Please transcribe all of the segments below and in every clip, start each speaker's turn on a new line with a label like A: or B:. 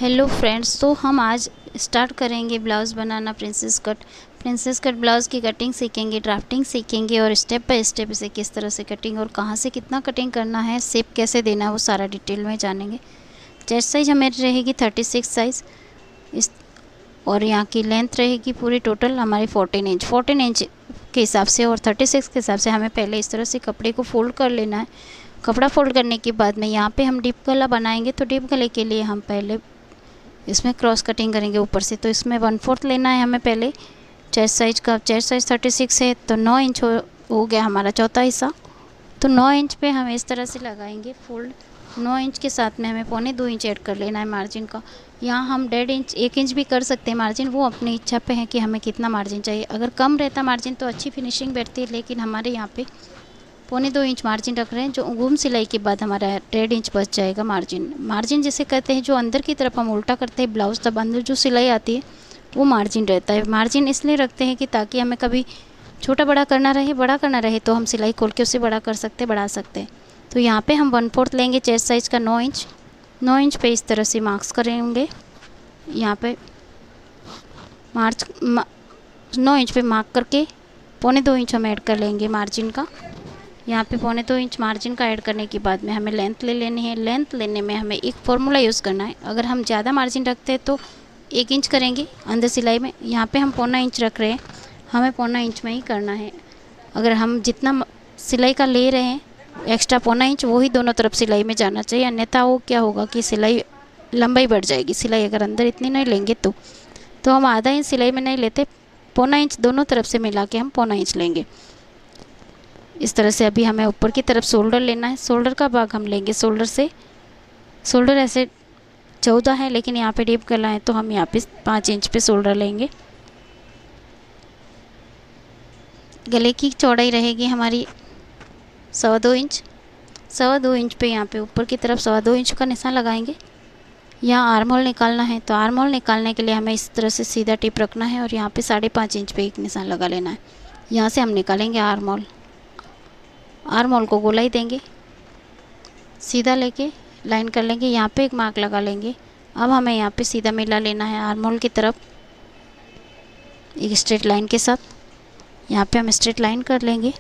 A: Hello friends, तो हम आज स्टार्ट करेंगे ब्लाउज़ बनाना। प्रिंसेस कट ब्लाउज़ की कटिंग सीखेंगे, ड्राफ्टिंग सीखेंगे और स्टेप बाय स्टेप इसे किस तरह से कटिंग और कहाँ से कितना कटिंग करना है, शेप कैसे देना है, वो सारा डिटेल में जानेंगे। चेस्ट साइज़ हमारी रहेगी 36 साइज़ इस, और यहाँ की लेंथ रहेगी पूरी टोटल हमारी 14 इंच के हिसाब से, और 36 के हिसाब से हमें पहले इस तरह से कपड़े को फोल्ड कर लेना है। कपड़ा फोल्ड करने के बाद में यहाँ पे हम डीप गला बनाएंगे, तो डीप गले के लिए हम पहले इसमें क्रॉस कटिंग करेंगे ऊपर से। तो इसमें 1/4 लेना है हमें पहले चेस्ट साइज़ का। चेस्ट साइज़ 36 है तो 9 इंच हो गया हमारा चौथा हिस्सा। तो 9 इंच पे हम इस तरह से लगाएंगे फोल्ड। 9 इंच के साथ में हमें 1.25 इंच ऐड कर लेना है मार्जिन का। यहाँ हम 1.5 इंच 1 इंच भी कर सकते हैं मार्जिन, वो अपनी इच्छा पे है कि हमें कितना मार्जिन चाहिए। अगर कम रहता मार्जिन तो अच्छी फिनिशिंग बैठती है, लेकिन हमारे यहाँ पे 1.25 इंच मार्जिन रख रहे हैं, जो घूम सिलाई के बाद हमारा 1.5 इंच बच जाएगा मार्जिन जिसे कहते हैं, जो अंदर की तरफ हम उल्टा करते हैं ब्लाउज़, तब अंदर जो सिलाई आती है वो मार्जिन रहता है। मार्जिन इसलिए रखते हैं कि ताकि हमें कभी छोटा बड़ा करना रहे तो हम सिलाई खोल के उसे बढ़ा सकते हैं। तो यहाँ पे हम 1/4 लेंगे चेस्ट साइज़ का 9 इंच पे इस तरह से मार्क्स करेंगे। यहाँ पे 9 इंच पे मार्क करके 1.25 इंच हम ऐड कर लेंगे मार्जिन का। यहाँ पे 1.25 इंच मार्जिन का ऐड करने के बाद में हमें लेंथ ले लेनी है। लेंथ लेने में हमें एक फॉर्मूला यूज़ करना है। अगर हम ज़्यादा मार्जिन रखते हैं तो 1 इंच करेंगे अंदर सिलाई में। यहाँ पे हम 1.25 इंच रख रहे हैं, हमें 1.25 इंच में ही करना है। अगर हम जितना सिलाई का ले रहे हैं एक्स्ट्रा 1.25 इंच, वही दोनों तरफ सिलाई में जाना चाहिए, अन्यथा वो क्या होगा कि सिलाई लंबाई बढ़ जाएगी। सिलाई अगर अंदर इतनी नहीं लेंगे तो हम आधा इंच सिलाई में नहीं लेते, 1.25 इंच दोनों तरफ से मिला के हम 1.25 इंच लेंगे। इस तरह से अभी हमें ऊपर की तरफ शोल्डर लेना है। शोल्डर का भाग हम लेंगे शोल्डर ऐसे 14 है, लेकिन यहाँ पे डीप गला है तो हम यहाँ पे 5 इंच पे शोल्डर लेंगे। गले की चौड़ाई रहेगी हमारी 2.25 इंच। 2.25 इंच पे यहाँ पे ऊपर की तरफ 2.25 इंच का निशान लगाएंगे। यहाँ आर्म होल निकालना है, तो आर्म होल निकालने के लिए हमें इस तरह से सीधा टिप रखना है और यहाँ पे 5.5 इंच पे एक निशान लगा लेना है। यहाँ से हम निकालेंगे आर्म होल को गोलाई देंगे, सीधा लेके लाइन कर लेंगे, यहाँ पे एक मार्क लगा लेंगे। अब हमें यहाँ पे सीधा मिला लेना है आर्म होल की तरफ एक स्ट्रेट लाइन के साथ। यहाँ पे हम स्ट्रेट लाइन कर लेंगे।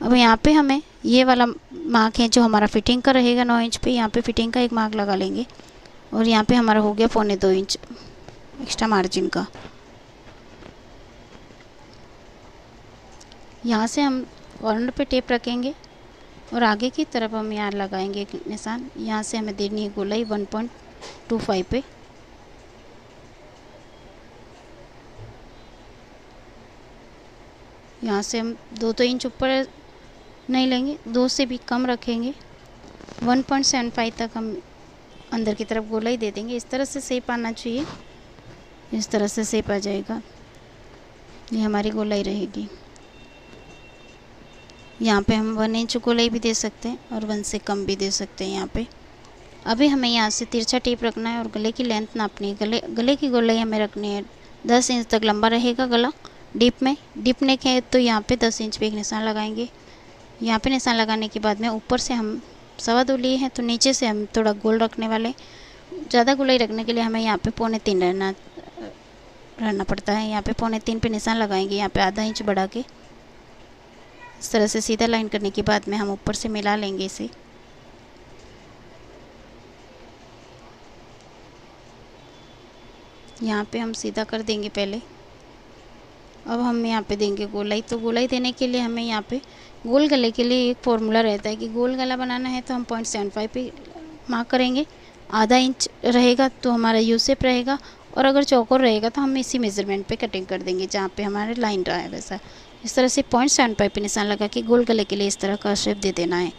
A: अब यहाँ पे हमें ये वाला मार्क है जो हमारा फिटिंग का रहेगा 9 इंच पे, यहाँ पे फिटिंग का एक मार्क लगा लेंगे और यहाँ पे हमारा हो गया 1.25 इंच एक्स्ट्रा मार्जिन का। यहाँ से हम कॉर्नर पे टेप रखेंगे और आगे की तरफ हम यहाँ लगाएंगे एक निशान। यहाँ से हमें देनी है गोलाई 1.25 पे। यहाँ से हम 2 इंच ऊपर नहीं लेंगे, 2 से भी कम रखेंगे। 1.75 तक हम अंदर की तरफ गोलाई दे देंगे। इस तरह से शेप आना चाहिए, इस तरह से शेप आ जाएगा, ये हमारी गोलाई रहेगी। यहाँ पे हम 1 इंच गोलाई भी दे सकते हैं और 1 से कम भी दे सकते हैं। यहाँ पे अभी हमें यहाँ से तिरछा टेप रखना है और गले की लेंथ नापनी है। गले की गोलाई हमें रखनी है 10 इंच तक लंबा रहेगा गला। डीप नेक है तो यहाँ पे 10 इंच पे एक निशान लगाएंगे। यहाँ पे निशान लगाने के बाद में ऊपर से हम 2.25 लिए हैं, तो नीचे से हम थोड़ा गोल रखने वाले। ज़्यादा गोलाई रखने के लिए हमें यहाँ पे 3.25 रहना पड़ता है। यहाँ पे 3.25 पे निशान लगाएंगे। यहाँ पे आधा इंच बढ़ा के इस तरह से सीधा लाइन करने के बाद में हम ऊपर से मिला लेंगे इसे। यहाँ पे हम सीधा कर देंगे पहले। अब हम यहाँ पे देंगे गोलाई। तो गोलाई देने के लिए हमें यहाँ पे गोल गले के लिए एक फॉर्मूला रहता है कि गोल गला बनाना है तो हम 0.75 पे मार्क करेंगे। आधा इंच रहेगा तो हमारा यू शेप रहेगा, और अगर चौकोर रहेगा तो हम इसी मेज़रमेंट पे कटिंग कर देंगे जहाँ पे हमारे लाइन रहा है वैसा। इस तरह से 0.75 पे निशान लगा के गोल गले के लिए इस तरह का शेप दे देना है।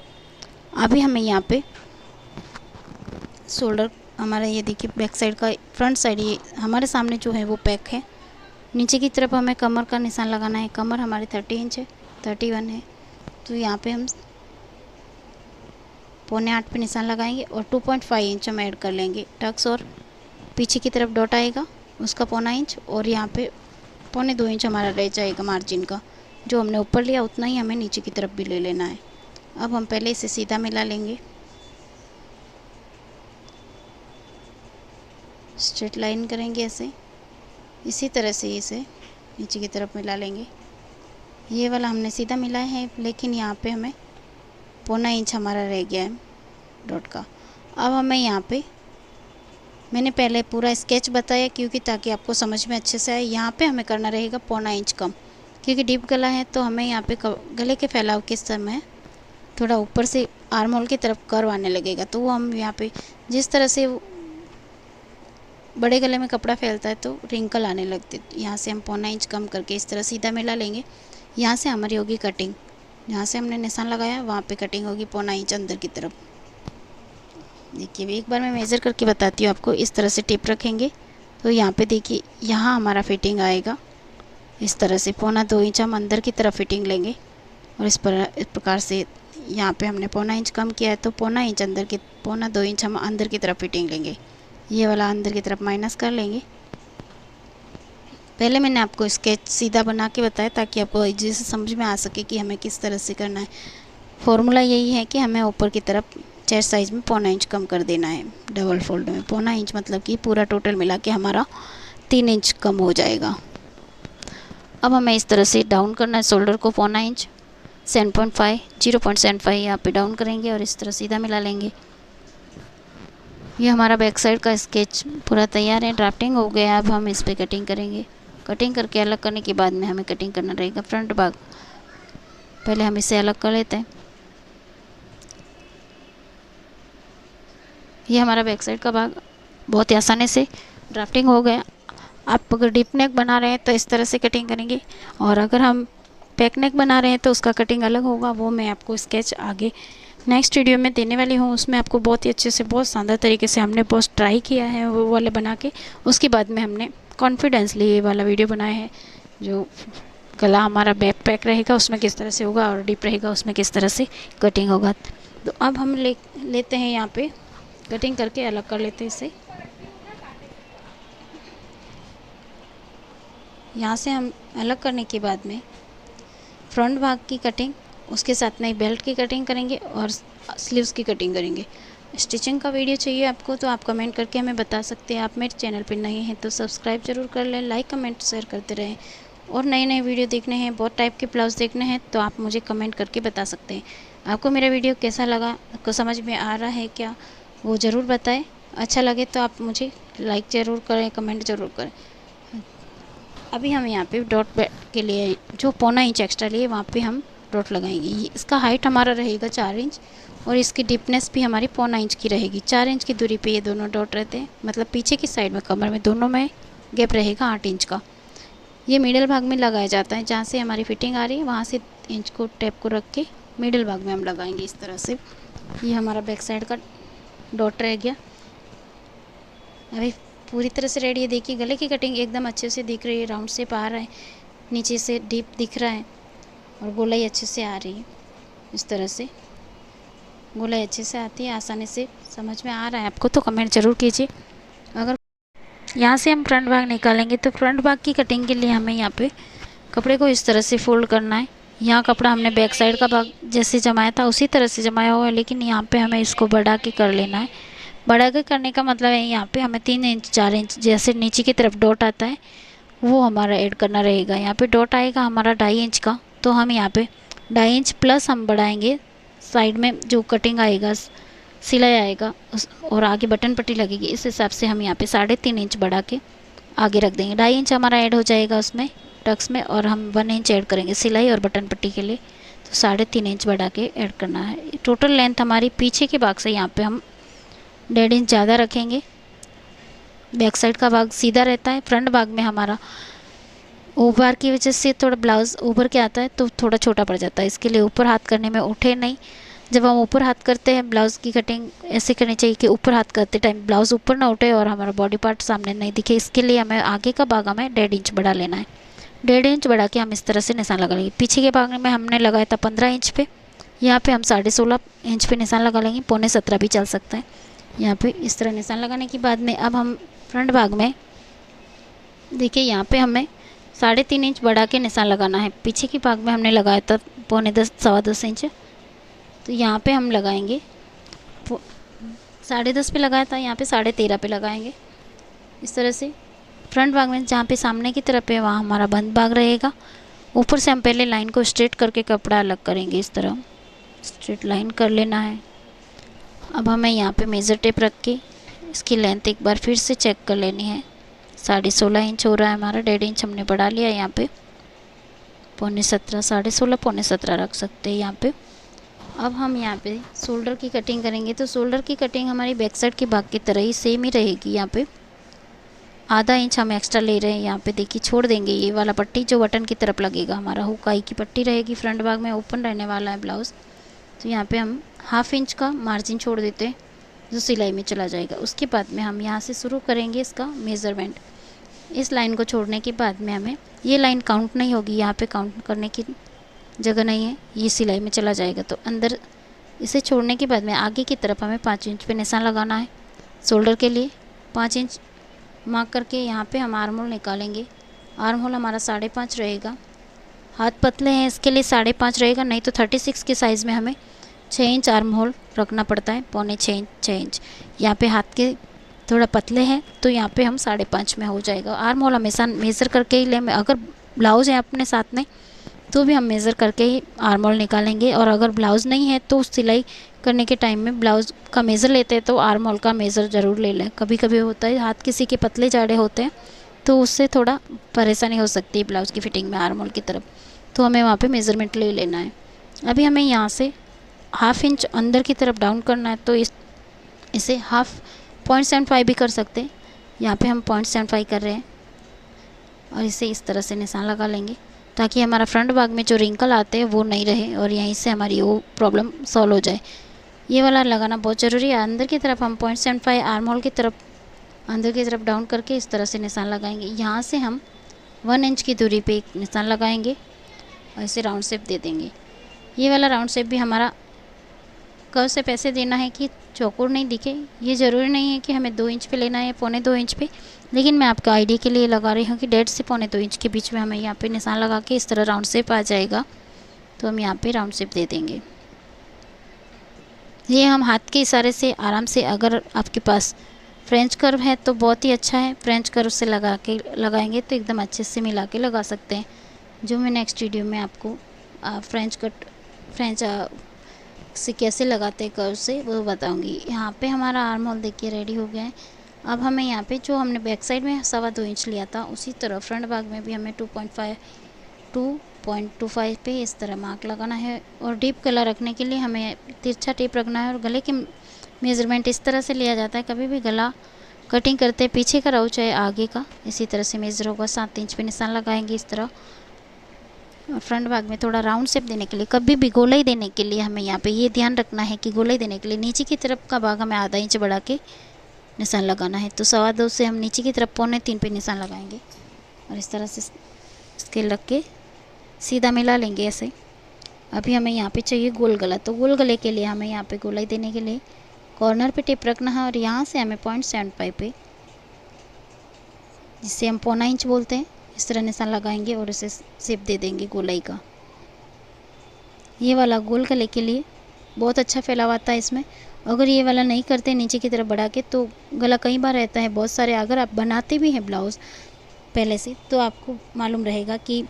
A: अभी हमें यहाँ पे शोल्डर हमारा ये देखिए बैक साइड का, फ्रंट साइड ये हमारे सामने जो है वो पैक है। नीचे की तरफ हमें कमर का निशान लगाना है। कमर हमारी 30 इंच है, 31 है, तो यहाँ पे हम 7.25 पे निशान लगाएंगे और 2.5 इंच हम ऐड कर लेंगे टक्स, और पीछे की तरफ डॉट आएगा उसका 0.25 इंच, और यहाँ पे 2.25 इंच हमारा रह जाएगा मार्जिन का। जो हमने ऊपर लिया उतना ही हमें नीचे की तरफ भी ले लेना है। अब हम पहले इसे सीधा मिला लेंगे। स्ट्रेट लाइन करेंगे ऐसे, इसी तरह से इसे नीचे की तरफ मिला लेंगे। ये वाला हमने सीधा मिलाया है, लेकिन यहाँ पे हमें 1/4 इंच हमारा रह गया है डॉट का। अब हमें यहाँ पे, मैंने पहले पूरा स्केच बताया क्योंकि ताकि आपको समझ में अच्छे से आए। यहाँ पे हमें करना रहेगा 1/4 इंच कम, क्योंकि डीप गला है तो हमें यहाँ पे गले के फैलाव के समय थोड़ा ऊपर से आर्म होल की तरफ कर्व आने लगेगा, तो वो हम यहाँ पे जिस तरह से बड़े गले में कपड़ा फैलता है तो रिंकल आने लगते, यहाँ से हम 1/4 इंच कम करके इस तरह सीधा मिला लेंगे। यहाँ से हमारी होगी कटिंग, जहाँ से हमने निशान लगाया वहाँ पे कटिंग होगी 1/4 इंच अंदर की तरफ। देखिए एक बार मैं मेज़र करके बताती हूँ आपको। इस तरह से टिप रखेंगे तो यहाँ पे देखिए यहाँ हमारा फिटिंग आएगा इस तरह से 1.25 इंच हम अंदर की तरफ फिटिंग लेंगे, और इस प्रकार से यहाँ पे हमने 1/4 इंच कम किया है तो 1/4 इंच अंदर की 1.25 इंच हम अंदर की तरफ फिटिंग लेंगे। ये वाला अंदर की तरफ माइनस कर लेंगे। पहले मैंने आपको स्केच सीधा बना के बताया ताकि आपको इजी से समझ में आ सके कि हमें किस तरह से करना है। फॉर्मूला यही है कि हमें ऊपर की तरफ चेस्ट साइज़ में 1/4 इंच कम कर देना है डबल फोल्ड में। 1/4 इंच मतलब कि पूरा टोटल मिला के हमारा 3 इंच कम हो जाएगा। अब हमें इस तरह से डाउन करना है शोल्डर को 1/4 इंच, 0.75 यहाँ पे डाउन करेंगे और इस तरह सीधा मिला लेंगे। ये हमारा बैक साइड का स्केच पूरा तैयार है, ड्राफ्टिंग हो गया। अब हम इस पे कटिंग करेंगे। कटिंग करके अलग करने के बाद में हमें कटिंग करना रहेगा फ्रंट भाग। पहले हम इसे अलग कर लेते हैं। ये हमारा बैक साइड का भाग बहुत ही आसानी से ड्राफ्टिंग हो गया। आप अगर डीप नेक बना रहे हैं तो इस तरह से कटिंग करेंगे, और अगर हम बैक नेक बना रहे हैं तो उसका कटिंग अलग होगा। वो मैं आपको स्केच आगे नेक्स्ट वीडियो में देने वाली हूँ। उसमें आपको बहुत ही अच्छे से बहुत शानदार तरीके से हमने बहुत ट्राई किया है वो वाले बना के। उसके बाद में हमने कॉन्फिडेंसली ये वाला वीडियो बनाया है, जो गला हमारा बैक पैक रहेगा उसमें किस तरह से होगा और डीप रहेगा उसमें किस तरह से कटिंग होगा। तो अब हम लेते हैं यहाँ पे कटिंग करके अलग कर लेते हैं इसे। यहाँ से हम अलग करने के बाद में फ्रंट भाग की कटिंग, उसके साथ में बेल्ट की कटिंग करेंगे और स्लीव्स की कटिंग करेंगे। स्टिचिंग का वीडियो चाहिए आपको तो आप कमेंट करके हमें बता सकते हैं। आप मेरे चैनल पर नए हैं तो सब्सक्राइब ज़रूर कर लें, लाइक कमेंट शेयर करते रहें। और नए नए वीडियो देखने हैं, बहुत टाइप के ब्लाउज देखने हैं तो आप मुझे कमेंट करके बता सकते हैं। आपको मेरा वीडियो कैसा लगा, आपको समझ में आ रहा है क्या, वो ज़रूर बताएं। अच्छा लगे तो आप मुझे लाइक ज़रूर करें, कमेंट ज़रूर करें। अभी हम यहाँ पे डॉट के लिए जो 1/4 इंच एक्स्ट्रा लिए वहाँ पे हम डॉट लगाएंगे। इसका हाइट हमारा रहेगा 4 इंच और इसकी डीपनेस भी हमारी 1/4 इंच की रहेगी। 4 इंच की दूरी पे ये दोनों डॉट रहते हैं, मतलब पीछे की साइड में कमर में दोनों में गैप रहेगा 8 इंच का। ये मिडल भाग में लगाया जाता है, जहाँ से हमारी फिटिंग आ रही है वहाँ से इंच को टेप को रख के मिडल भाग में हम लगाएंगे इस तरह से। ये हमारा बैक साइड का डॉट रह गया। अभी पूरी तरह से रेडी है। देखिए गले की कटिंग एकदम अच्छे से दिख रही है, राउंड शेप आ रहा है, नीचे से डीप दिख रहा है और गोलाई अच्छे से आ रही है। इस तरह से गोलाई अच्छे से आती है, आसानी से समझ में आ रहा है आपको तो कमेंट ज़रूर कीजिए। अगर यहाँ से हम फ्रंट भाग निकालेंगे तो फ्रंट भाग की कटिंग के लिए हमें यहाँ पे कपड़े को इस तरह से फोल्ड करना है। यहाँ कपड़ा हमने बैक साइड का भाग जैसे जमाया था उसी तरह से जमाया हुआ है, लेकिन यहाँ पे हमें इसको बढ़ा के कर लेना है। बढ़ा के करने का मतलब है यहाँ पे हमें 3 इंच 4 इंच जैसे नीचे की तरफ डॉट आता है वो हमारा ऐड करना रहेगा। यहाँ पे डॉट आएगा हमारा 2.5 इंच का, तो हम यहाँ पे 2.5 इंच प्लस हम बढ़ाएंगे। साइड में जो कटिंग आएगा, सिलाई आएगा और आगे बटन पट्टी लगेगी, इस हिसाब से हम यहाँ पे 3.5 इंच बढ़ा के आगे रख देंगे। 2.5 इंच हमारा ऐड हो जाएगा उसमें टक्स में, और हम 1 इंच ऐड करेंगे सिलाई और बटन पट्टी के लिए, तो 3.5 इंच बढ़ा के ऐड करना है। टोटल लेंथ हमारी पीछे के भाग से यहाँ पे हम 1.5 इंच ज़्यादा रखेंगे। बैक साइड का भाग सीधा रहता है, फ्रंट भाग में हमारा ऊपर की वजह से थोड़ा ब्लाउज़ ऊपर के आता है तो थोड़ा छोटा पड़ जाता है। इसके लिए ऊपर हाथ करने में उठे नहीं। जब हम ऊपर हाथ करते हैं ब्लाउज़ की कटिंग ऐसे करनी चाहिए कि ऊपर हाथ करते टाइम ब्लाउज़ ऊपर ना उठे और हमारा बॉडी पार्ट सामने नहीं दिखे। इसके लिए हमें आगे का भाग हमें 1.5 इंच बढ़ा लेना है। 1.5 इंच बढ़ा के हम इस तरह से निशान लगा लेंगे। पीछे के भाग में हमने लगाया था 15 इंच पे, यहाँ पे हम 16.5 इंच पे निशान लगा लेंगे। 17.25 भी चल सकता है। यहाँ पे इस तरह निशान लगाने के बाद में अब हम फ्रंट भाग में देखिए यहाँ पे हमें 3.5 इंच बढ़ा के निशान लगाना है। पीछे के भाग में हमने लगाया था 10.25 10.25 इंच, तो यहाँ पे हम लगाएंगे 10.5 पे लगाया था, यहाँ पे 13.5 पे लगाएंगे। इस तरह से फ्रंट भाग में जहाँ पे सामने की तरफ है वहाँ हमारा बंद भाग रहेगा। ऊपर से हम पहले लाइन को स्ट्रेट करके कपड़ा अलग करेंगे, इस तरह स्ट्रेट लाइन कर लेना है। अब हमें यहाँ पे मेज़र टेप रख के इसकी लेंथ एक बार फिर से चेक कर लेनी है। 16.5 इंच हो रहा है हमारा, 1.5 इंच हमने बढ़ा लिया यहाँ पे, 16.25, 16.5 17 रख सकते हैं यहाँ पे। अब हम यहाँ पे शोल्डर की कटिंग करेंगे, तो शोल्डर की कटिंग हमारी बैक साइड के भाग की तरह ही सेम ही रहेगी। यहाँ पे आधा इंच हम एक्स्ट्रा ले रहे हैं, यहाँ पे देखिए छोड़ देंगे ये वाला पट्टी जो बटन की तरफ लगेगा, हमारा हुकाई की पट्टी रहेगी। फ्रंट भाग में ओपन रहने वाला है ब्लाउज़, तो यहाँ पे हम ½ इंच का मार्जिन छोड़ देते हैं जो सिलाई में चला जाएगा। उसके बाद में हम यहाँ से शुरू करेंगे इसका मेज़रमेंट। इस लाइन को छोड़ने के बाद में हमें ये लाइन काउंट नहीं होगी, यहाँ पे काउंट करने की जगह नहीं है, ये सिलाई में चला जाएगा। तो अंदर इसे छोड़ने के बाद में आगे की तरफ हमें 5 इंच पे निशान लगाना है। शोल्डर के लिए 5 इंच मार्क करके यहाँ पे हम आर्म होल निकालेंगे। आर्म होल हमारा 5.5 रहेगा। हाथ पतले हैं इसके लिए 5.5 रहेगा, नहीं तो 36 के साइज़ में हमें 6 इंच आर्म होल रखना पड़ता है, 6.25 इंच। यहाँ पे हाथ के थोड़ा पतले हैं तो यहाँ पे हम 5.5 में हो जाएगा। आर्म होल हमेशा मेज़र करके ही लें, अगर ब्लाउज़ है अपने साथ में तो भी हम मेज़र करके ही आर्म होल निकालेंगे, और अगर ब्लाउज़ नहीं है तो सिलाई करने के टाइम में ब्लाउज़ का मेज़र लेते हैं तो आर्म होल का मेज़र ज़रूर ले लें। कभी कभी होता है हाथ किसी के पतले जाड़े होते हैं तो उससे थोड़ा परेशानी हो सकती है ब्लाउज़ की फिटिंग में आर्म होल की तरफ, तो हमें वहाँ पे मेज़रमेंट ले लेना है। अभी हमें यहाँ से ½ इंच अंदर की तरफ डाउन करना है, तो इसे 0.75 भी कर सकते हैं। यहाँ पे हम 0.75 कर रहे हैं और इसे इस तरह से निशान लगा लेंगे ताकि हमारा फ्रंट भाग में जो रिंकल आते हैं वो नहीं रहे और यहीं से हमारी वो प्रॉब्लम सॉल्व हो जाए। ये वाला लगाना बहुत ज़रूरी है। अंदर की तरफ हम 0.75 आर्म होल की तरफ अंदर की तरफ डाउन करके इस तरह से निशान लगाएंगे। यहाँ से हम 1 इंच की दूरी पे एक निशान लगाएंगे और इसे राउंड शेप दे देंगे। ये वाला राउंड शेप भी हमारा कर्व से पैसे देना है कि चौकोर नहीं दिखे। ये ज़रूरी नहीं है कि हमें 2 इंच पे लेना है, 1.25 इंच पे, लेकिन मैं आपका आइडिया के लिए लगा रही हूँ कि 1.5 से 1.25 इंच के बीच में हमें यहाँ पे निशान लगा के इस तरह राउंड शेप आ जाएगा, तो हम यहाँ पे राउंड शेप दे देंगे। ये हम हाथ के इशारे से आराम से, अगर आपके पास फ्रेंच कर्व है तो बहुत ही अच्छा है, फ्रेंच कर्व से लगाएंगे तो एकदम अच्छे से मिला के लगा सकते हैं, जो मैं नेक्स्ट वीडियो में आपको फ्रेंच से कैसे लगाते हैं कर्व से वो बताऊंगी। यहाँ पे हमारा आर्म होल देखिए रेडी हो गया है। अब हमें यहाँ पे जो हमने बैक साइड में 2.25 इंच लिया था उसी तरह फ्रंट भाग में भी हमें 2.25 पे इस तरह मार्क लगाना है, और डीप गला रखने के लिए हमें तिरछा टेप रखना है। और गले की मेज़रमेंट इस तरह से लिया जाता है, कभी भी गला कटिंग करते हैं पीछे का रहो चाहे आगे का, इसी तरह से मेज़र होगा। 7 इंच पे निशान लगाएंगे इस तरह। और फ्रंट भाग में थोड़ा राउंड शेप देने के लिए, कभी भी गोलाई देने के लिए हमें यहाँ पे ये ध्यान रखना है कि गोलाई देने के लिए नीचे की तरफ का भाग हमें आधा इंच बढ़ा के निशान लगाना है। तो 2.25 से हम नीचे की तरफ 2.25 पे निशान लगाएंगे और इस तरह से स्केल रख के सीधा मिला लेंगे ऐसे। अभी हमें यहाँ पे चाहिए गोल गला, तो गोल गले के लिए हमें यहाँ पे गोलाई देने के लिए कॉर्नर पे टेप रखना है और यहाँ से हमें 0.75 पे, जिसे हम 0.25 इंच बोलते हैं, इस तरह निशान लगाएंगे और इसे शेप दे देंगे गोलाई का। ये वाला गोल गले के लिए बहुत अच्छा फैलाव आता है इसमें। अगर ये वाला नहीं करते नीचे की तरफ बढ़ा के तो गला कई बार रहता है बहुत सारे, अगर आप बनाते भी हैं ब्लाउज़ पहले से तो आपको मालूम रहेगा कि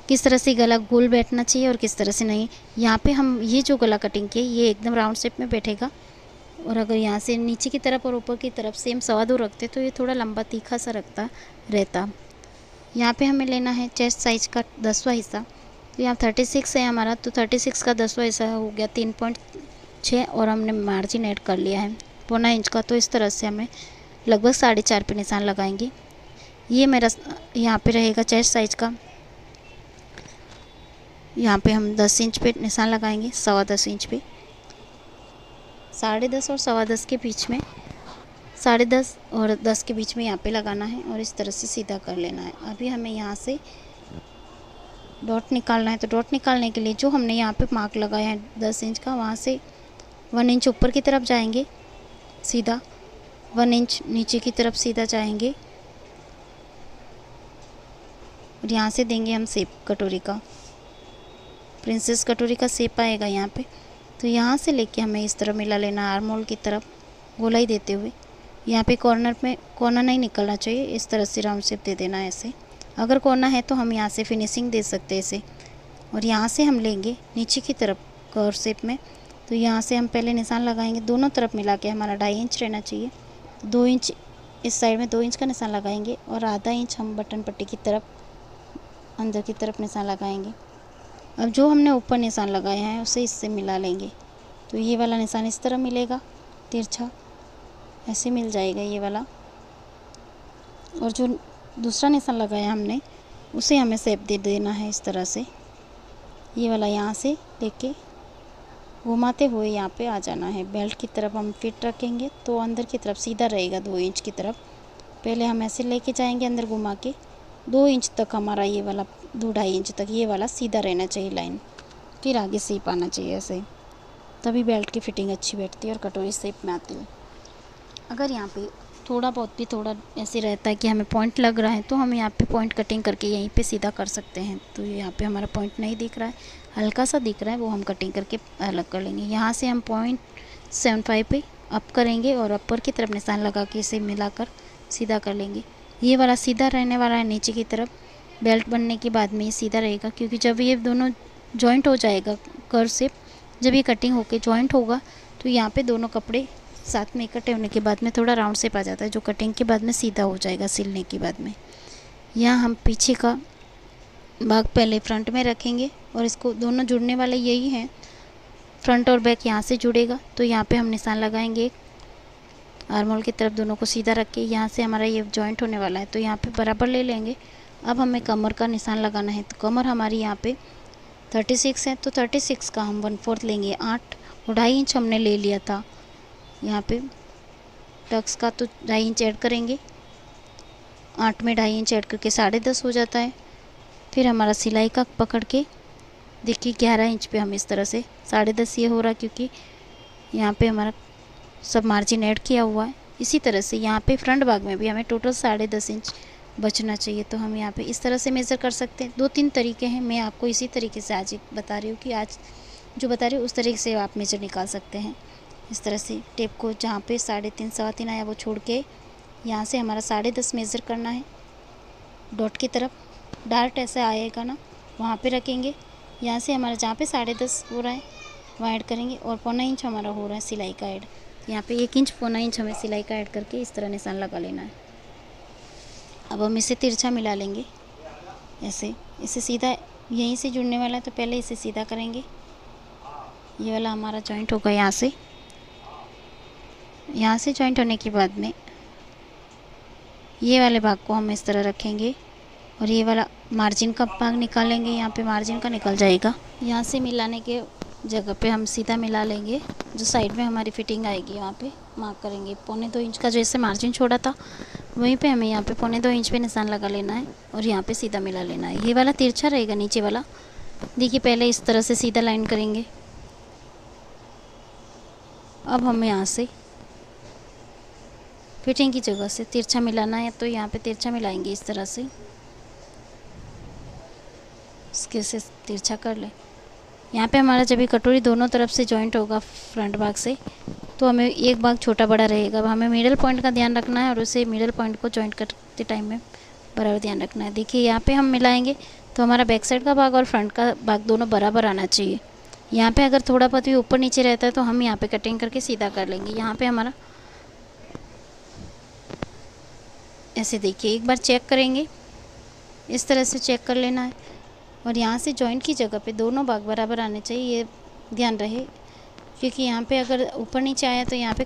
A: किस तरह से गला गोल बैठना चाहिए और किस तरह से नहीं। यहाँ पे हम ये जो गला कटिंग किए ये एकदम राउंड शेप में बैठेगा, और अगर यहाँ से नीचे की तरफ और ऊपर की तरफ सेम 2.25 रखते तो ये थोड़ा लंबा तीखा सा रहता। यहाँ पे हमें लेना है चेस्ट साइज का 10वां हिस्सा, तो यहाँ 36 है हमारा, तो 36 का 10वां हिस्सा हो गया 3.6, और हमने मार्जिन ऐड कर लिया है 0.25 इंच का। तो इस तरह से हमें लगभग 4.5 पे निशान लगाएंगे। ये मेरा यहाँ पे रहेगा चेस्ट साइज का, यहाँ पे हम 10 इंच पे निशान लगाएंगे, 10.25 इंच पे, 10.5 और 10.25 के बीच में, 10.5 और 10 के बीच में यहाँ पे लगाना है और इस तरह से सीधा कर लेना है। अभी हमें यहाँ से डॉट निकालना है, तो डॉट निकालने के लिए जो हमने यहाँ पे मार्क लगाया है 10 इंच का, वहाँ से 1 इंच ऊपर की तरफ जाएंगे सीधा, 1 इंच नीचे की तरफ सीधा जाएंगे और यहाँ से देंगे हम शेप कटोरी का, प्रिंसेस कटोरी का शेप आएगा यहाँ पे। तो यहाँ से लेके हमें इस तरह मिला लेना आर्म होल की तरफ गोलाई देते हुए, यहाँ पे कॉर्नर में कोना नहीं निकलना चाहिए, इस तरह से राउंड शेप दे देना है ऐसे। अगर कोना है तो हम यहाँ से फिनिशिंग दे सकते हैं ऐसे। और यहाँ से हम लेंगे नीचे की तरफ कर्व शेप में, तो यहाँ से हम पहले निशान लगाएंगे, दोनों तरफ मिला के हमारा 2.5 इंच रहना चाहिए। 2 इंच इस साइड में 2 इंच का निशान लगाएंगे और आधा इंच हम बटन पट्टी की तरफ अंदर की तरफ निशान लगाएंगे। अब जो हमने ऊपर निशान लगाया है उसे इससे मिला लेंगे, तो ये वाला निशान इस तरह मिलेगा, तिरछा ऐसे मिल जाएगा ये वाला। और जो दूसरा निशान लगाया हमने उसे हमें शेप दे देना है इस तरह से। ये वाला यहाँ से लेके घुमाते हुए यहाँ पे आ जाना है। बेल्ट की तरफ हम फिट रखेंगे तो अंदर की तरफ सीधा रहेगा 2 इंच की तरफ। पहले हम ऐसे लेके जाएंगे अंदर घुमा के, 2 इंच तक हमारा ये वाला 2-2.5 इंच तक ये वाला सीधा रहना चाहिए लाइन, फिर आगे शेप आना चाहिए ऐसे, तभी बेल्ट की फिटिंग अच्छी बैठती है और कटोरी शेप में आती है। अगर यहाँ पे थोड़ा बहुत भी थोड़ा ऐसे रहता है कि हमें पॉइंट लग रहा है तो हम यहाँ पे पॉइंट कटिंग करके यहीं पे सीधा कर सकते हैं। तो यहाँ पे हमारा पॉइंट नहीं दिख रहा है, हल्का सा दिख रहा है, वो हम कटिंग करके अलग कर लेंगे। यहाँ से हम 0.75 पे अप करेंगे और अपर की तरफ निशान लगा के इसे मिलाकर सीधा कर लेंगे। ये वाला सीधा रहने वाला है नीचे की तरफ, बेल्ट बनने के बाद में ये सीधा रहेगा, क्योंकि जब ये दोनों जॉइंट हो जाएगा कर्व शेप, जब ये कटिंग होके जॉइंट होगा तो यहाँ पे दोनों कपड़े साथ में इकट्ठे होने के बाद में थोड़ा राउंड शेप आ जाता है, जो कटिंग के बाद में सीधा हो जाएगा सिलने के बाद में। यहाँ हम पीछे का भाग पहले फ्रंट में रखेंगे और इसको दोनों जुड़ने वाले यही हैं, फ्रंट और बैक यहाँ से जुड़ेगा। तो यहाँ पे हम निशान लगाएंगे आर्म होल की तरफ, दोनों को सीधा रख के यहाँ से हमारा ये जॉइंट होने वाला है, तो यहाँ पे बराबर ले लेंगे। अब हमें कमर का निशान लगाना है, तो कमर हमारी यहाँ पे 36 है, तो 36 का हम 1/4 लेंगे, 8 और 2.5 इंच हमने ले लिया था यहाँ पे टक्स का, तो 2.5 इंच ऐड करेंगे, 8 में 2.5 इंच ऐड करके 10.5 हो जाता है। फिर हमारा सिलाई का पकड़ के देखिए 11 इंच पे हम इस तरह से 10.5 ये हो रहा है, क्योंकि यहाँ पे हमारा सब मार्जिन ऐड किया हुआ है। इसी तरह से यहाँ पे फ्रंट भाग में भी हमें टोटल 10.5 इंच बचना चाहिए, तो हम यहाँ पे इस तरह से मेज़र कर सकते हैं। 2-3 तरीके हैं, मैं आपको इसी तरीके से आज बता रही हूँ कि आज जो बता रही हूँ उस तरीके से आप मेज़र निकाल सकते हैं। इस तरह से टेप को जहाँ पे 3.5 3.25 आया वो छोड़ के यहाँ से हमारा 10.5 मेज़र करना है, डॉट की तरफ डार्ट ऐसा आएगा ना वहाँ पे रखेंगे। यहाँ से हमारा जहाँ पे 10.5 हो रहा है वहाँ ऐड करेंगे और 0.25 इंच हमारा हो रहा है सिलाई का ऐड, यहाँ पे 1 इंच 0.25 इंच हमें सिलाई का ऐड करके इस तरह निशान लगा लेना है। अब हम इसे तिरछा मिला लेंगे ऐसे, इसे सीधा यहीं से जुड़ने वाला है तो पहले इसे सीधा करेंगे। ये वाला हमारा जॉइंट होगा यहाँ से जॉइंट होने के बाद में ये वाले भाग को हम इस तरह रखेंगे और ये वाला मार्जिन का भाग निकालेंगे, यहाँ पे मार्जिन का निकल जाएगा। यहाँ से मिलाने के जगह पे हम सीधा मिला लेंगे, जो साइड में हमारी फिटिंग आएगी वहाँ पे मार्क करेंगे। 1.25 इंच का जैसे मार्जिन छोड़ा था वहीं पे हमें यहाँ पे 1.25 इंच पे निशान लगा लेना है और यहाँ पे सीधा मिला लेना है। ये वाला तिरछा रहेगा नीचे वाला, देखिए पहले इस तरह से सीधा लाइन करेंगे। अब हमें यहाँ से फिटिंग की जगह से तिरछा मिलाना है, तो यहाँ पे तिरछा मिलाएंगे इस तरह से, इसके से तिरछा कर ले। यहाँ पे हमारा जब ये कटोरी दोनों तरफ से जॉइंट होगा फ्रंट भाग से, तो हमें एक भाग छोटा बड़ा रहेगा। अब हमें मिडल पॉइंट का ध्यान रखना है और उसे मिडल पॉइंट को जॉइंट करते टाइम में बराबर ध्यान रखना है। देखिए यहाँ पे हम मिलाएंगे तो हमारा बैक साइड का भाग और फ्रंट का भाग दोनों बराबर आना चाहिए। यहाँ पे अगर थोड़ा बहुत भी ऊपर नीचे रहता है तो हम यहाँ पे कटिंग करके सीधा कर लेंगे। यहाँ पे हमारा ऐसे देखिए एक बार चेक करेंगे, इस तरह से चेक कर लेना है और यहाँ से जॉइंट की जगह पे दोनों भाग बराबर आने चाहिए, ये ध्यान रहे, क्योंकि यहाँ पे अगर ऊपर नीचे आया तो यहाँ पे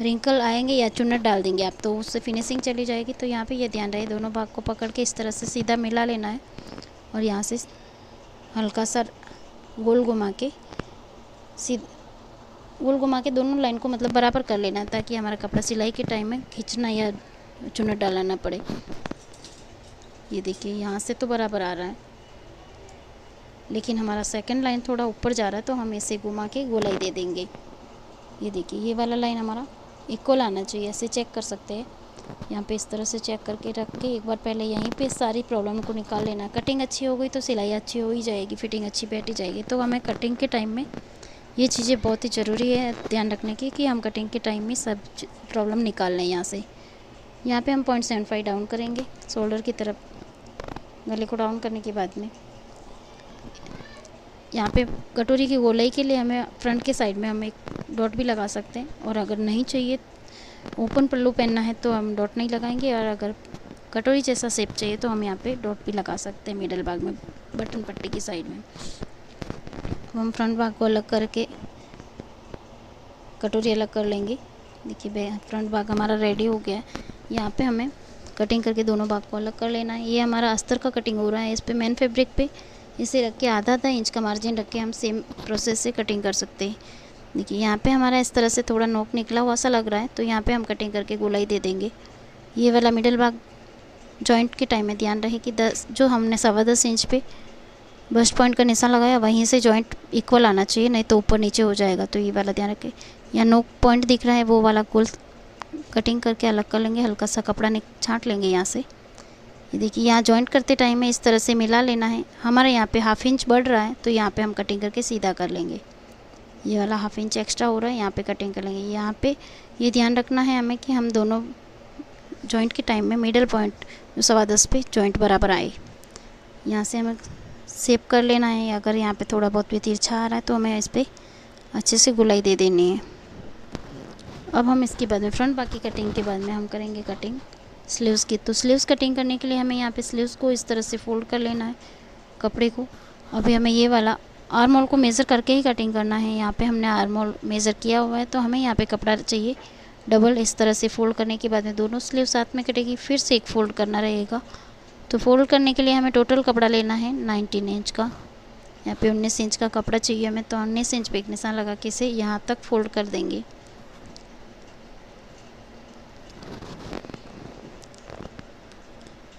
A: रिंकल आएंगे या चुन्नट डाल देंगे आप, तो उससे फिनिशिंग चली जाएगी। तो यहाँ पे ये ध्यान रहे, दोनों भाग को पकड़ के इस तरह से सीधा मिला लेना है और यहाँ से हल्का सा गोल घुमा के दोनों लाइन को मतलब बराबर कर लेना है, ताकि हमारा कपड़ा सिलाई के टाइम में खींचना या चुन्नट डालना ना पड़े। ये देखिए यहाँ से तो बराबर आ रहा है, लेकिन हमारा सेकंड लाइन थोड़ा ऊपर जा रहा है, तो हम इसे घुमा के गोलाई दे देंगे। ये देखिए ये वाला लाइन हमारा इक्वल आना चाहिए, ऐसे चेक कर सकते हैं। यहाँ पे इस तरह से चेक करके रख के एक बार पहले यहीं पे सारी प्रॉब्लम को निकाल लेना। कटिंग अच्छी हो गई तो सिलाई अच्छी हो ही जाएगी, फिटिंग अच्छी बैठ ही जाएगी। तो हमें कटिंग के टाइम में ये चीज़ें बहुत ही ज़रूरी है ध्यान रखने की कि हम कटिंग के टाइम में सब प्रॉब्लम निकाल लें यहाँ से। यहाँ पे हम 0.75 डाउन करेंगे शोल्डर की तरफ। गले को डाउन करने के बाद में यहाँ पे कटोरी की गोलाई के लिए हमें फ्रंट के साइड में हम एक डॉट भी लगा सकते हैं, और अगर नहीं चाहिए ओपन पल्लू पहनना है तो हम डॉट नहीं लगाएंगे, और अगर कटोरी जैसा शेप चाहिए तो हम यहाँ पे डॉट भी लगा सकते हैं मिडल भाग में, बटन पट्टी की साइड में। हम फ्रंट भाग को अलग करके कटोरी अलग कर लेंगे। देखिए फ्रंट भाग हमारा रेडी हो गया है। यहाँ पे हमें कटिंग करके दोनों भाग को अलग कर लेना है। ये हमारा अस्तर का कटिंग हो रहा है। इस पे मेन फैब्रिक पे इसे रख के आधा इंच का मार्जिन रख के हम सेम प्रोसेस से कटिंग कर सकते हैं। देखिए यहाँ पे हमारा इस तरह से थोड़ा नोक निकला हुआ सा लग रहा है, तो यहाँ पे हम कटिंग करके गोलाई दे देंगे। ये वाला मिडल भाग जॉइंट के टाइम में ध्यान रहे कि जो हमने 10.25 इंच पे बस्ट पॉइंट का निशान लगाया वहीं से जॉइंट इक्वल आना चाहिए, नहीं तो ऊपर नीचे हो जाएगा। तो ये वाला ध्यान रखें। यहाँ नोक पॉइंट दिख रहा है वो वाला गोल कटिंग करके अलग कर लेंगे। हल्का सा कपड़ा छाँट लेंगे यहाँ से। ये देखिए यहाँ जॉइंट करते टाइम में इस तरह से मिला लेना है। हमारे यहाँ पे 1/2 इंच बढ़ रहा है तो यहाँ पे हम कटिंग करके सीधा कर लेंगे। ये वाला 1/2 इंच एक्स्ट्रा हो रहा है, यहाँ पे कटिंग कर लेंगे। यहाँ पे ये ध्यान रखना है हमें कि हम दोनों जॉइंट के टाइम में मिडल पॉइंट 10.25 पे जॉइंट बराबर आए। यहाँ से हमें शेप कर लेना है। अगर यहाँ पे थोड़ा बहुत भी तिरछा आ रहा है तो हमें इस पर अच्छे से गुलाई दे देनी है। अब हम इसके बाद में फ्रंट बाकी कटिंग के बाद में हम करेंगे कटिंग स्लीव्स की। तो स्लीव्स कटिंग करने के लिए हमें यहाँ पे स्लीव्स को इस तरह से फोल्ड कर लेना है कपड़े को। अभी हमें ये वाला आर्म होल को मेज़र करके ही कटिंग करना है। यहाँ पे हमने आर्म होल मेज़र किया हुआ है, तो हमें यहाँ पे कपड़ा चाहिए डबल। इस तरह से फोल्ड करने के बाद में दोनों स्लीव साथ में कटेगी, फिर से एक फ़ोल्ड करना रहेगा। तो फोल्ड करने के लिए हमें टोटल कपड़ा लेना है 19 इंच का। यहाँ पे 19 इंच का कपड़ा चाहिए हमें, तो 19 इंच पे एक निशान लगा के इसे यहाँ तक फोल्ड कर देंगे।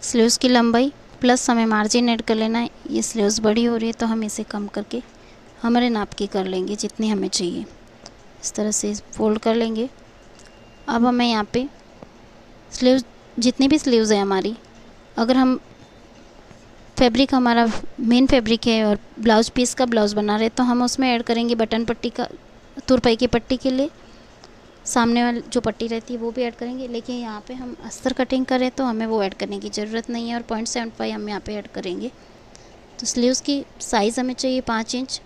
A: स्लीव्स की लंबाई प्लस हमें मार्जिन ऐड कर लेना है। ये स्लीव्स बड़ी हो रही है तो हम इसे कम करके हमारे नाप की कर लेंगे जितनी हमें चाहिए। इस तरह से फोल्ड कर लेंगे। अब हमें यहाँ पे स्लीव्स जितनी भी स्लीव्स है हमारी, अगर हम फैब्रिक हमारा मेन फैब्रिक है और ब्लाउज़ पीस का ब्लाउज़ बना रहे तो हम उसमें ऐड करेंगे बटन पट्टी का, तुरपाई की पट्टी के लिए सामने वाली जो पट्टी रहती है वो भी ऐड करेंगे। लेकिन यहाँ पे हम अस्तर कटिंग करें तो हमें वो ऐड करने की ज़रूरत नहीं है, और 0.75 हम यहाँ पे ऐड करेंगे। तो स्लीव्स की साइज़ हमें चाहिए 5 इंच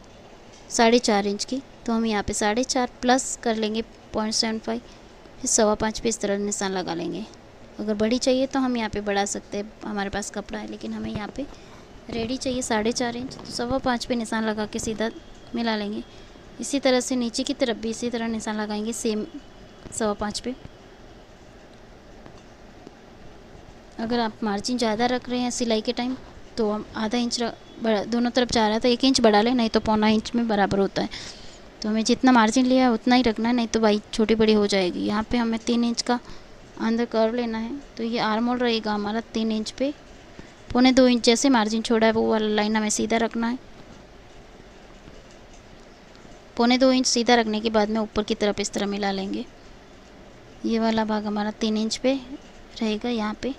A: 4.5 इंच की, तो हम यहाँ पे 4.5 प्लस कर लेंगे 0.75, फिर 5.25 पे इस तरह निशान लगा लेंगे। अगर बड़ी चाहिए तो हम यहाँ पे बढ़ा सकते हैं, हमारे पास कपड़ा है, लेकिन हमें यहाँ पे रेडी चाहिए 4.5 इंच, तो 5.25 पे निशान लगा के सीधा मिला लेंगे। इसी तरह से नीचे की तरफ भी इसी तरह निशान लगाएंगे सेम 5.25 पे। अगर आप मार्जिन ज़्यादा रख रहे हैं सिलाई के टाइम तो हम आधा इंच दोनों तरफ जा रहा है तो 1 इंच बढ़ा लें, नहीं तो 0.25 इंच में बराबर होता है। तो हमें जितना मार्जिन लिया है उतना ही रखना है, नहीं तो भाई छोटी बड़ी हो जाएगी। यहाँ पे हमें 3 इंच का अंदर कर्व लेना है, तो ये आर्म होल रहेगा हमारा 3 इंच पे। 1.25 इंच जैसे मार्जिन छोड़ा है वो वाला लाइन हमें सीधा रखना है। 1.25 इंच सीधा रखने के बाद में ऊपर की तरफ इस तरह मिला लेंगे। ये वाला भाग हमारा 3 इंच पे रहेगा। यहाँ पे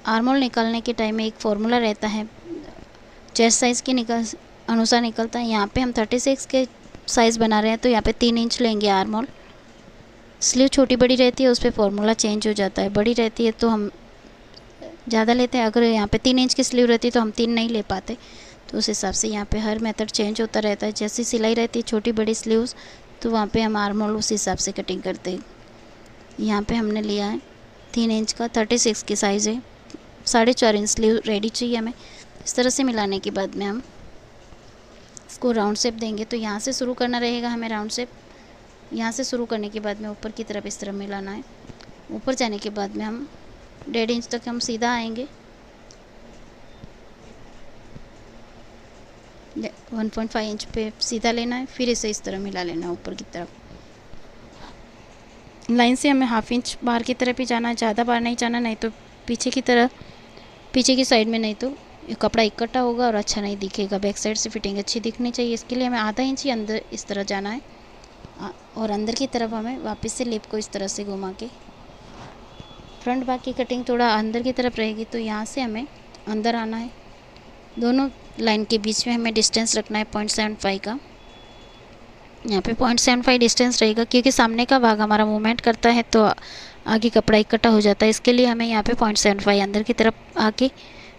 A: आर्म होल निकालने के टाइम में एक फॉर्मूला रहता है, चेस्ट साइज़ के अनुसार निकलता है। यहाँ पे हम 36 के साइज़ बना रहे हैं तो यहाँ पे 3 इंच लेंगे आर्म होल। स्लीव छोटी बड़ी रहती है उस पर फॉर्मूला चेंज हो जाता है, बड़ी रहती है तो हम ज़्यादा लेते हैं। अगर यहाँ पे 3 इंच की स्लीव रहती है तो हम 3 नहीं ले पाते, तो उस हिसाब से यहाँ पे हर मेथड चेंज होता रहता है। जैसी सिलाई रहती है छोटी बड़ी स्लीव्स तो वहाँ पे हम आर्म होल उस हिसाब से कटिंग करते हैं। यहाँ पे हमने लिया है 3 इंच का, 36 की साइज़ है, 4.5 इंच स्लीव रेडी चाहिए हमें। इस तरह से मिलाने के बाद में हम इसको राउंड शेप देंगे। तो यहाँ से शुरू करना रहेगा हमें राउंड शेप। यहाँ से शुरू करने के बाद में ऊपर की तरफ इस तरह मिलाना है। ऊपर जाने के बाद में हम 1.5 इंच तक हम सीधा आएंगे। 1.5 इंच पे सीधा लेना है, फिर इसे इस तरह मिला लेना है ऊपर की तरफ। लाइन से हमें 1/2 इंच बाहर की तरफ ही जाना है, ज़्यादा बाहर नहीं जाना, नहीं तो पीछे की तरफ पीछे की साइड में, नहीं तो कपड़ा इकट्ठा होगा और अच्छा नहीं दिखेगा। बैक साइड से फिटिंग अच्छी दिखनी चाहिए, इसके लिए हमें आधा इंच ही अंदर इस तरह जाना है, और अंदर की तरफ हमें वापस से लेप को इस तरह से घुमा के फ्रंट बैक की कटिंग थोड़ा अंदर की तरफ रहेगी, तो यहाँ से हमें अंदर आना है। दोनों लाइन के बीच में हमें डिस्टेंस रखना है 0.75 का। यहाँ पे 0.75 डिस्टेंस रहेगा, क्योंकि सामने का भाग हमारा मूवमेंट करता है तो आगे कपड़ा इकट्ठा हो जाता है। इसके लिए हमें यहाँ पे 0.75 अंदर की तरफ आके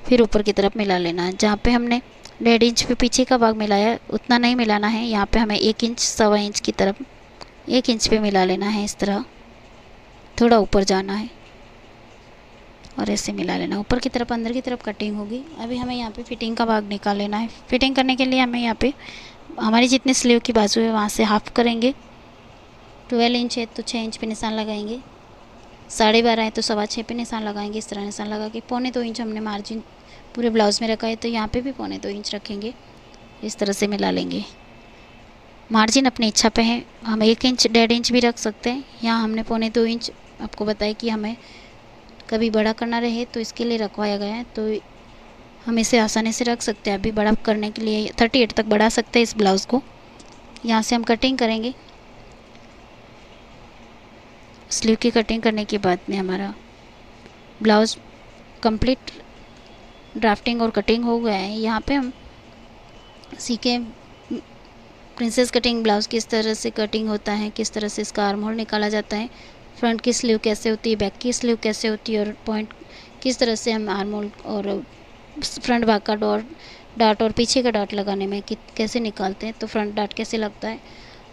A: फिर ऊपर की तरफ मिला लेना है। जहाँ पे हमने 1.5 इंच पे पीछे का भाग मिलाया उतना नहीं मिलाना है। यहाँ पे हमें 1 इंच 1.25 इंच की तरफ 1 इंच पे मिला लेना है। इस तरह थोड़ा ऊपर जाना है और ऐसे मिला लेना। ऊपर की तरफ अंदर की तरफ कटिंग होगी। अभी हमें यहाँ पे फिटिंग का भाग निकाल लेना है। फिटिंग करने के लिए हमें यहाँ पे हमारी जितनी स्लीव की बाजू है वहाँ से हाफ करेंगे। 12 इंच है तो 6 इंच पे निशान लगाएंगे। 12.5 है तो 6.25 पे निशान लगाएंगे। इस तरह निशान लगा के 1.25 इंच हमने मार्जिन पूरे ब्लाउज़ में रखा है, तो यहाँ पे भी 1.25 इंच रखेंगे। इस तरह से मिला लेंगे। मार्जिन अपनी इच्छा पे है, हम 1 इंच 1.5 इंच भी रख सकते हैं। यहाँ हमने 1.25 इंच आपको बताया कि हमें कभी बड़ा करना रहे तो इसके लिए रखवाया गया है, तो हम इसे आसानी से रख सकते हैं। अभी बड़ा करने के लिए 38 तक बढ़ा सकते हैं इस ब्लाउज़ को। यहाँ से हम कटिंग करेंगे। स्लीव की कटिंग करने के बाद में हमारा ब्लाउज़ कंप्लीट ड्राफ्टिंग और कटिंग हो गया है। यहाँ पे हम सीखे प्रिंसेस कटिंग ब्लाउज़ किस तरह से कटिंग होता है, किस तरह से इसका आर्म होल निकाला जाता है, फ्रंट की स्लीव कैसे होती है, बैक की स्लीव कैसे होती है, और पॉइंट किस तरह से हम आर्म होल और फ्रंट भाग का डाट और पीछे का डाट लगाने में कैसे निकालते हैं, तो फ्रंट डाट कैसे लगता है।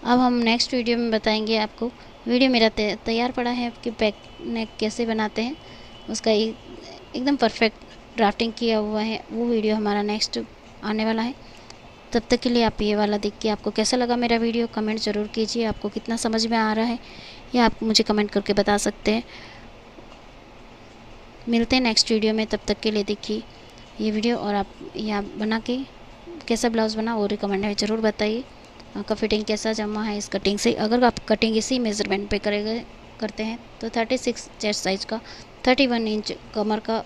A: अब हम नेक्स्ट वीडियो में बताएंगे आपको। वीडियो मेरा तैयार पड़ा है कि बैक नेक कैसे बनाते हैं, उसका एकदम परफेक्ट ड्राफ्टिंग किया हुआ है, वो वीडियो हमारा नेक्स्ट आने वाला है। तब तक के लिए आप ये वाला देख के आपको कैसा लगा मेरा वीडियो कमेंट ज़रूर कीजिए। आपको कितना समझ में आ रहा है या आप मुझे कमेंट करके बता सकते हैं। मिलते हैं नेक्स्ट वीडियो में, तब तक के लिए देखिए ये वीडियो और आप यहाँ बना के कैसा ब्लाउज़ बना वो रिकमेंड है ज़रूर बताइए। आपका फिटिंग कैसा जमा है इस कटिंग से। अगर आप कटिंग इसी मेज़रमेंट पे करते हैं तो 36 चेस्ट साइज़ का, 31 इंच कमर का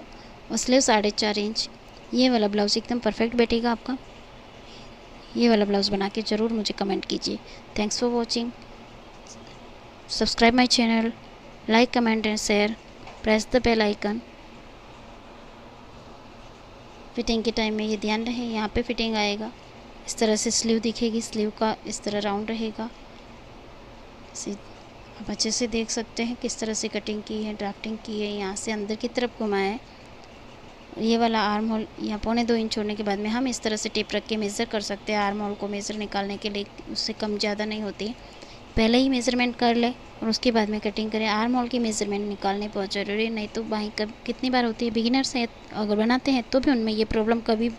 A: और स्लीव 4.5 इंच, ये वाला ब्लाउज़ एकदम परफेक्ट बैठेगा आपका। ये वाला ब्लाउज़ बना के ज़रूर मुझे कमेंट कीजिए। Thanks for watching. Subscribe my channel, like comment and share, press the bell icon. Fitting के टाइम में ये ध्यान रहे, यहाँ पे फिटिंग आएगा, इस तरह से स्लीव दिखेगी, स्लीव का इस तरह राउंड रहेगा। आप अच्छे से देख सकते हैं किस तरह से कटिंग की है, ड्राफ्टिंग की है। यहाँ से अंदर की तरफ घुमाया है। ये वाला आर्म होल यहाँ 1.25 इंच छोड़ने के बाद में हम इस तरह से टेप रख के मेज़र कर सकते हैं। आर्म होल को मेज़र निकालने के लिए उससे कम ज़्यादा नहीं होती है, पहले ही मेज़रमेंट कर ले और उसके बाद में कटिंग करें। आर्म होल की मेज़रमेंट निकालने बहुत ज़रूरी है, नहीं तो बाई कब कितनी बार होती है, बिगिनर्स हैं अगर बनाते हैं तो भी उनमें ये प्रॉब्लम कभी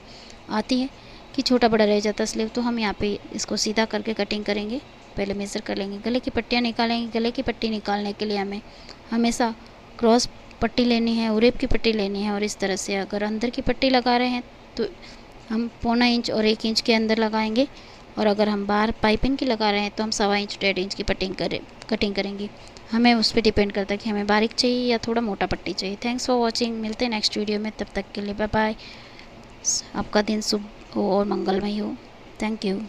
A: आती है कि छोटा बड़ा रह जाता स्लीव। तो हम यहाँ पे इसको सीधा करके कटिंग करेंगे, पहले मेज़र कर लेंगे। गले की पट्टियाँ निकालेंगे। गले की पट्टी निकालने के लिए हमें हमेशा क्रॉस पट्टी लेनी है, उरेब की पट्टी लेनी है। और इस तरह से अगर अंदर की पट्टी लगा रहे हैं तो हम 0.25 इंच और 1 इंच के अंदर लगाएंगे, और अगर हम बाहर पाइपिंग की लगा रहे हैं तो हम 1.25 इंच 1.5 इंच की कटिंग करेंगे। हमें उस पर डिपेंड करता है कि हमें बारीक चाहिए या थोड़ा मोटा पट्टी चाहिए। Thanks for watching. मिलते हैं नेक्स्ट वीडियो में, तब तक के लिए बाय बाय। आपका दिन शुभ हो और मंगलमय हो। Thank you.